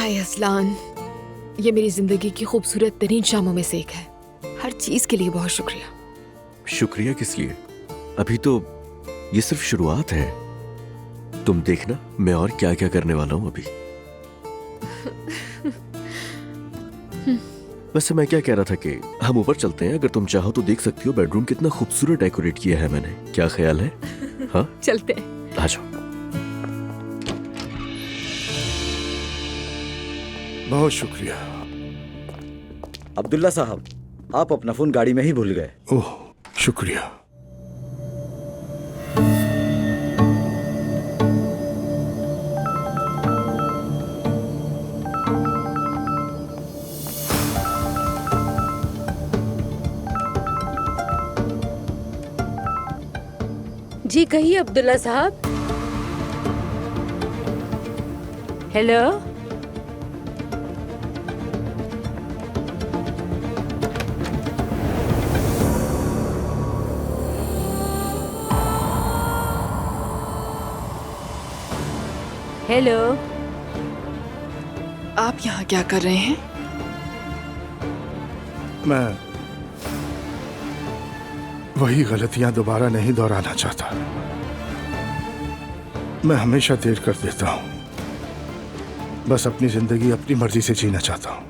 हाय असलान, ये मेरी जिंदगी की खूबसूरत तरीन शामों में से एक है। हर चीज के लिए बहुत शुक्रिया। शुक्रिया किस लिए? अभी तो ये सिर्फ शुरुआत है। तुम देखना मैं और क्या क्या करने वाला हूं अभी। वैसे मैं क्या कह रहा था कि हम ऊपर चलते हैं। अगर तुम चाहो तो देख सकती हो बेडरूम कितना खूबसूरत डेकोरेट किया है मैंने। क्या ख्याल है? हाँ चलते हैं। आ जाओ। बहुत शुक्रिया। अब्दुल्ला साहब, आप अपना फोन गाड़ी में ही भूल गए। ओह, शुक्रिया। जी कहिए अब्दुल्ला साहब। Hello, hello. आप यहाँ क्या कर रहे हैं? मैं वही गलतियां दोबारा नहीं दोहराना चाहता। मैं हमेशा देर कर देता हूँ। बस अपनी जिंदगी अपनी मर्जी से जीना चाहता हूँ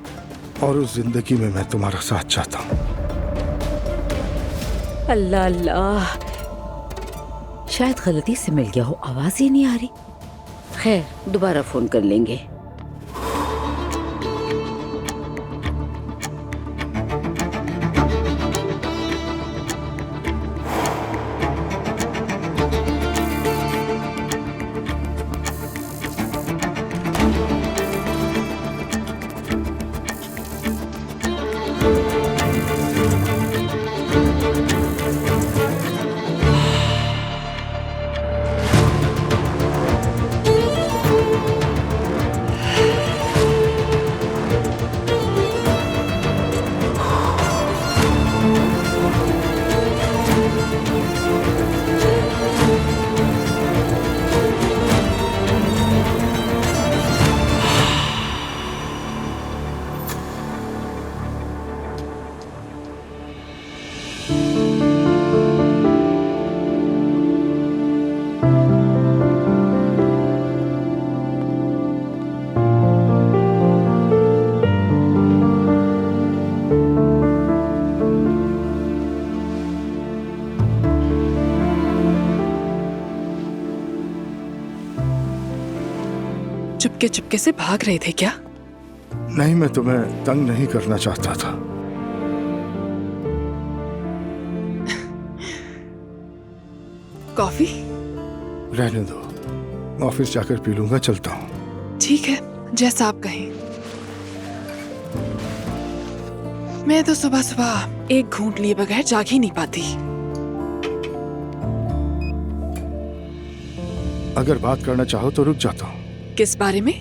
और उस जिंदगी में मैं तुम्हारा साथ चाहता हूँ। अल्लाह अल्लाह, शायद गलती से मिल गया हो, आवाज ही नहीं आ रही। खैर, दोबारा फोन कर लेंगे। चुपके चुपके से भाग रहे थे क्या? नहीं, मैं तुम्हें तंग नहीं करना चाहता था। कॉफी? रहने दो, ऑफिस जाकर पी लूंगा। चलता हूँ। ठीक है, जैसा आप कहें। मैं तो सुबह सुबह एक घूंट लिए बगैर जाग ही नहीं पाती। अगर बात करना चाहो तो रुक जाता हूँ। किस बारे में?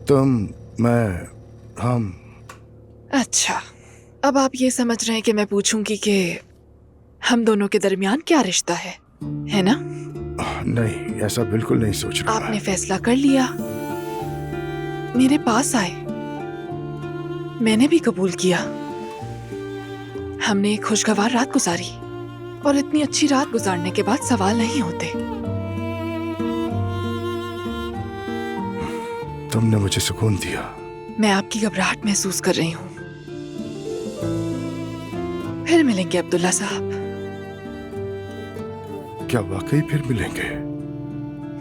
तुम, मैं, हम। अच्छा, अब आप ये समझ रहे हैं कि मैं पूछूंगी कि हम दोनों के दरमियान क्या रिश्ता है ना? नहीं, ऐसा बिल्कुल नहीं सोच रहा। आपने फैसला कर लिया, मेरे पास आए, मैंने भी कबूल किया। हमने एक खुशगवार रात गुजारी और इतनी अच्छी रात गुजारने के बाद सवाल नहीं होते। तुमने मुझे सुकून दिया। मैं आपकी घबराहट महसूस कर रही हूँ। फिर मिलेंगे अब्दुल्ला साहब। क्या वाकई फिर मिलेंगे?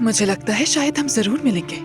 मुझे लगता है शायद हम जरूर मिलेंगे।